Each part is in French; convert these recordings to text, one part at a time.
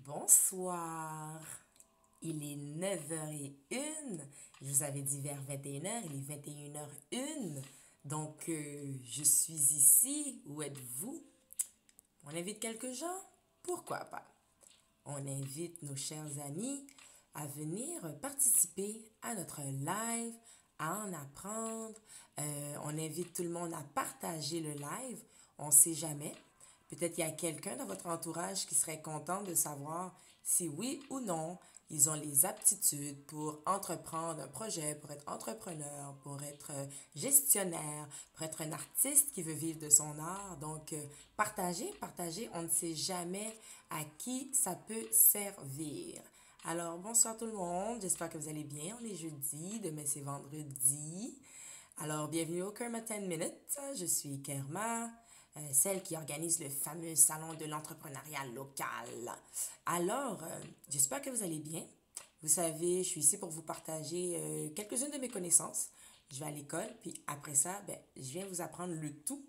Bonsoir. Il est 9h01. Je vous avais dit vers 21h. Il est 21h01. Donc, je suis ici. Où êtes-vous? On invite quelques gens? Pourquoi pas? On invite nos chers amis à venir participer à notre live, à en apprendre. On invite tout le monde à partager le live. On ne sait jamais. Peut-être qu'il y a quelqu'un dans votre entourage qui serait content de savoir si oui ou non ils ont les aptitudes pour entreprendre un projet, pour être entrepreneur, pour être gestionnaire, pour être un artiste qui veut vivre de son art. Donc, partagez, on ne sait jamais à qui ça peut servir. Alors, bonsoir tout le monde, j'espère que vous allez bien. On est jeudi, demain c'est vendredi. Alors, bienvenue au Kerma 10 Minutes. Je suis Kerma, celle qui organise le fameux salon de l'entrepreneuriat local. Alors, j'espère que vous allez bien. Vous savez, je suis ici pour vous partager quelques-unes de mes connaissances. Je vais à l'école, puis après ça, je viens vous apprendre le tout.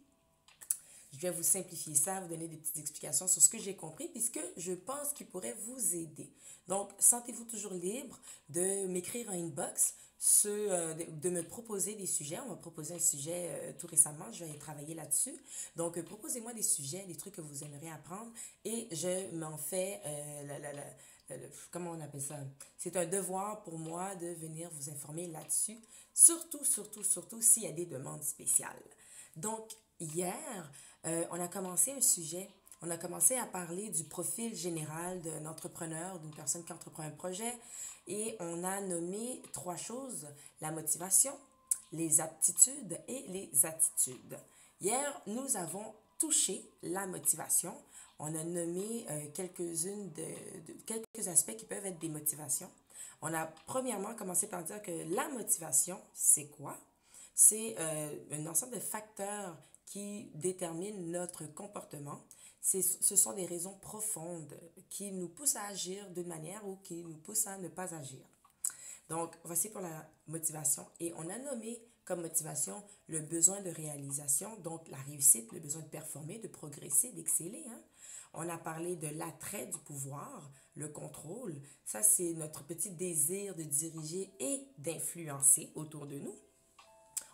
Je viens vous simplifier ça, vous donner des petites explications sur ce que j'ai compris, puisque je pense qu'il pourrait vous aider. Donc, sentez-vous toujours libre de m'écrire en inbox, de me proposer des sujets. On m'a proposé un sujet tout récemment, je vais travailler là-dessus. Donc, proposez-moi des sujets, des trucs que vous aimeriez apprendre, et je m'en fais, comment on appelle ça? C'est un devoir pour moi de venir vous informer là-dessus, surtout s'il y a des demandes spéciales. Donc, hier, on a commencé un sujet. On a commencé à parler du profil général d'un entrepreneur, d'une personne qui entreprend un projet. Et on a nommé 3 choses: la motivation, les aptitudes et les attitudes. Hier, nous avons touché la motivation. On a nommé quelques aspects qui peuvent être des motivations. On a premièrement commencé par dire que la motivation, c'est quoi? C'est un ensemble de facteurs qui déterminent notre comportement. Ce sont des raisons profondes qui nous poussent à agir d'une manière ou qui nous poussent à ne pas agir. Donc, voici pour la motivation. Et on a nommé comme motivation le besoin de réalisation, donc la réussite, le besoin de performer, de progresser, d'exceller. On a parlé de l'attrait du pouvoir, le contrôle. Ça, c'est notre petit désir de diriger et d'influencer autour de nous.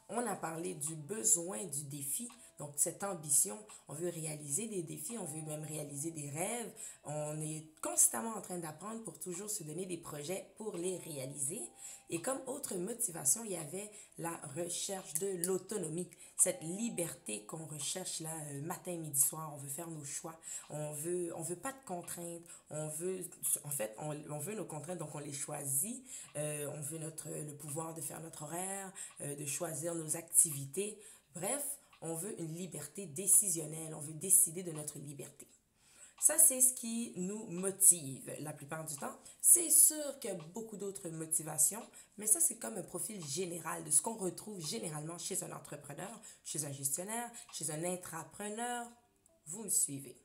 On a parlé du besoin du défi, donc cette ambition, on veut réaliser des défis, on veut même réaliser des rêves, on est constamment en train d'apprendre pour toujours se donner des projets pour les réaliser. Et comme autre motivation, il y avait la recherche de l'autonomie, cette liberté qu'on recherche là, matin, midi, soir, on veut faire nos choix, on veut pas de contraintes, on veut nos contraintes, donc on les choisit, on veut le pouvoir de faire notre horaire, de choisir nos activités. Bref, on veut une liberté décisionnelle, on veut décider de notre liberté. Ça, c'est ce qui nous motive la plupart du temps. C'est sûr qu'il y a beaucoup d'autres motivations, mais ça, c'est comme un profil général de ce qu'on retrouve généralement chez un entrepreneur, chez un gestionnaire, chez un intrapreneur. Vous me suivez.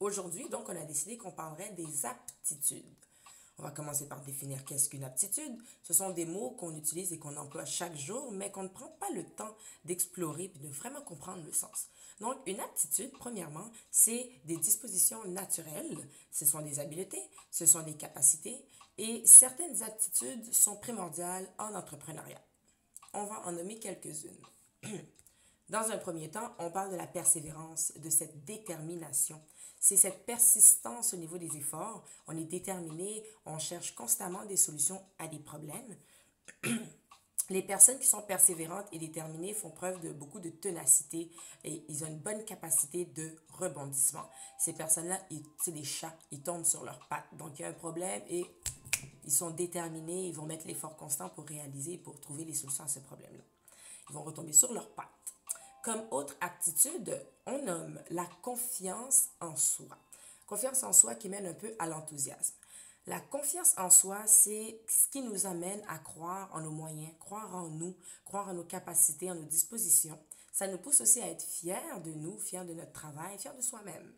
Aujourd'hui, donc, on a décidé qu'on parlerait des aptitudes. On va commencer par définir qu'est-ce qu'une aptitude. Ce sont des mots qu'on utilise et qu'on emploie chaque jour, mais qu'on ne prend pas le temps d'explorer et de vraiment comprendre le sens. Donc, une aptitude, premièrement, c'est des dispositions naturelles. Ce sont des habiletés, ce sont des capacités, et certaines aptitudes sont primordiales en entrepreneuriat. On va en nommer quelques-unes. Dans un premier temps, on parle de la persévérance, de cette détermination. C'est cette persistance au niveau des efforts. On est déterminé, on cherche constamment des solutions à des problèmes. Les personnes qui sont persévérantes et déterminées font preuve de beaucoup de ténacité et ils ont une bonne capacité de rebondissement. Ces personnes-là, c'est des chats, ils tombent sur leurs pattes. Donc, il y a un problème et ils sont déterminés, ils vont mettre l'effort constant pour réaliser, pour trouver les solutions à ce problème-là. Ils vont retomber sur leurs pattes. Comme autre aptitude, on nomme la confiance en soi. Confiance en soi qui mène un peu à l'enthousiasme. La confiance en soi, c'est ce qui nous amène à croire en nos moyens, croire en nous, croire en nos capacités, en nos dispositions. Ça nous pousse aussi à être fiers de nous, fiers de notre travail, fiers de soi-même.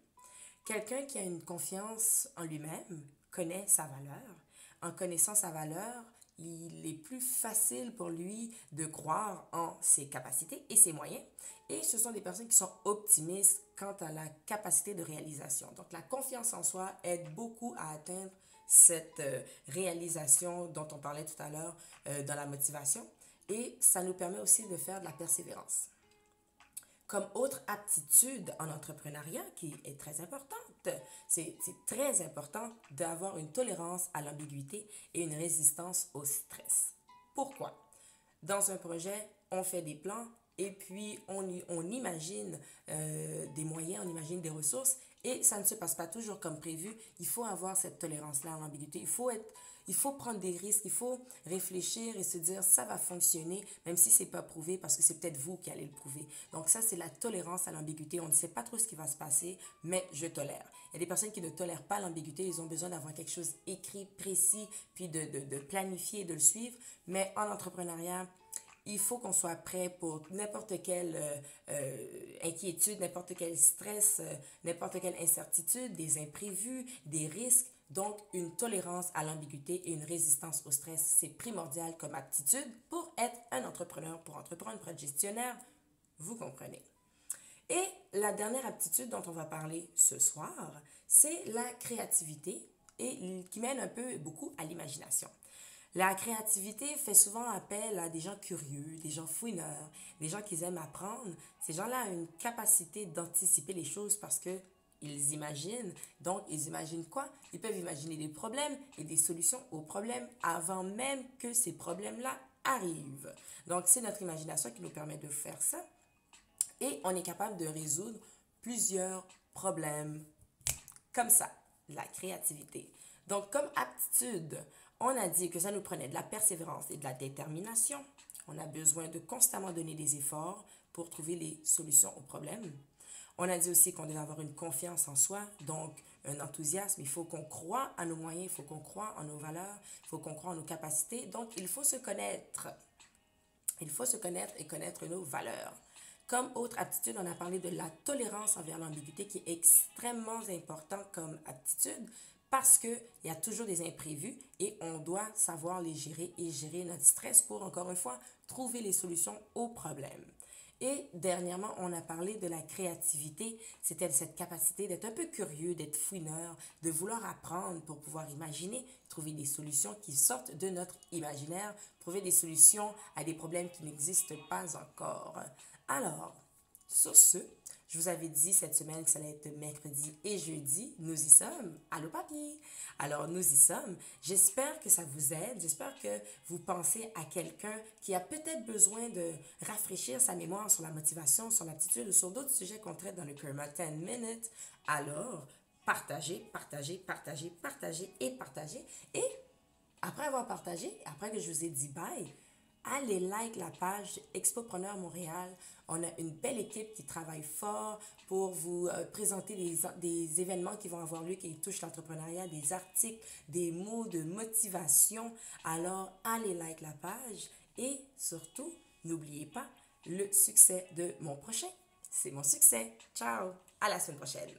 Quelqu'un qui a une confiance en lui-même connaît sa valeur. En connaissant sa valeur, il est plus facile pour lui de croire en ses capacités et ses moyens. Et ce sont des personnes qui sont optimistes quant à la capacité de réalisation. Donc, la confiance en soi aide beaucoup à atteindre cette réalisation dont on parlait tout à l'heure dans la motivation. Et ça nous permet aussi de faire de la persévérance. Comme autre aptitude en entrepreneuriat qui est très importante, c'est très important d'avoir une tolérance à l'ambiguïté et une résistance au stress. Pourquoi? Dans un projet, on fait des plans et puis on imagine des moyens, on imagine des ressources et ça ne se passe pas toujours comme prévu. Il faut avoir cette tolérance-là à l'ambiguïté. Il faut prendre des risques, il faut réfléchir et se dire ça va fonctionner, même si c'est pas prouvé, parce que c'est peut-être vous qui allez le prouver. Donc ça, c'est la tolérance à l'ambiguïté. On ne sait pas trop ce qui va se passer, mais je tolère. Il y a des personnes qui ne tolèrent pas l'ambiguïté, ils ont besoin d'avoir quelque chose écrit, précis, puis de planifier et de le suivre. Mais en entrepreneuriat, il faut qu'on soit prêt pour n'importe quelle inquiétude, n'importe quel stress, n'importe quelle incertitude, des imprévus, des risques. Donc, une tolérance à l'ambiguïté et une résistance au stress, c'est primordial comme aptitude pour être un entrepreneur, pour entreprendre, pour être gestionnaire. Vous comprenez. Et la dernière aptitude dont on va parler ce soir, c'est la créativité et qui mène un peu beaucoup à l'imagination. La créativité fait souvent appel à des gens curieux, des gens fouineurs, des gens qui aiment apprendre. Ces gens-là ont une capacité d'anticiper les choses parce que ils imaginent. Donc, ils imaginent quoi? Ils peuvent imaginer des problèmes et des solutions aux problèmes avant même que ces problèmes-là arrivent. Donc, c'est notre imagination qui nous permet de faire ça. Et on est capable de résoudre plusieurs problèmes comme ça, la créativité. Donc, comme aptitude, on a dit que ça nous prenait de la persévérance et de la détermination. On a besoin de constamment donner des efforts pour trouver les solutions aux problèmes. On a dit aussi qu'on devait avoir une confiance en soi, donc un enthousiasme. Il faut qu'on croie à nos moyens, il faut qu'on croie en nos valeurs, il faut qu'on croie en nos capacités. Donc, il faut se connaître. Il faut se connaître et connaître nos valeurs. Comme autre aptitude, on a parlé de la tolérance envers l'ambiguïté qui est extrêmement important comme aptitude parce qu'il y a toujours des imprévus et on doit savoir les gérer et gérer notre stress pour, encore une fois, trouver les solutions aux problèmes. Et dernièrement, on a parlé de la créativité. C'était cette capacité d'être un peu curieux, d'être fouineur, de vouloir apprendre pour pouvoir imaginer, trouver des solutions qui sortent de notre imaginaire, trouver des solutions à des problèmes qui n'existent pas encore. Alors, sur ce, je vous avais dit cette semaine que ça allait être mercredi et jeudi. Nous y sommes. Allô, papy! Alors, nous y sommes. J'espère que ça vous aide. J'espère que vous pensez à quelqu'un qui a peut-être besoin de rafraîchir sa mémoire sur la motivation, sur l'aptitude ou sur d'autres sujets qu'on traite dans le Karma 10 Minutes. Alors, partagez, partagez, partagez, partagez et partagez. Et après avoir partagé, après que je vous ai dit bye, allez like la page Expopreneur Montréal. On a une belle équipe qui travaille fort pour vous présenter des événements qui vont avoir lieu, qui touchent l'entrepreneuriat, des articles, des mots de motivation. Alors, allez like la page et surtout, n'oubliez pas le succès de mon prochain. C'est mon succès. Ciao! À la semaine prochaine.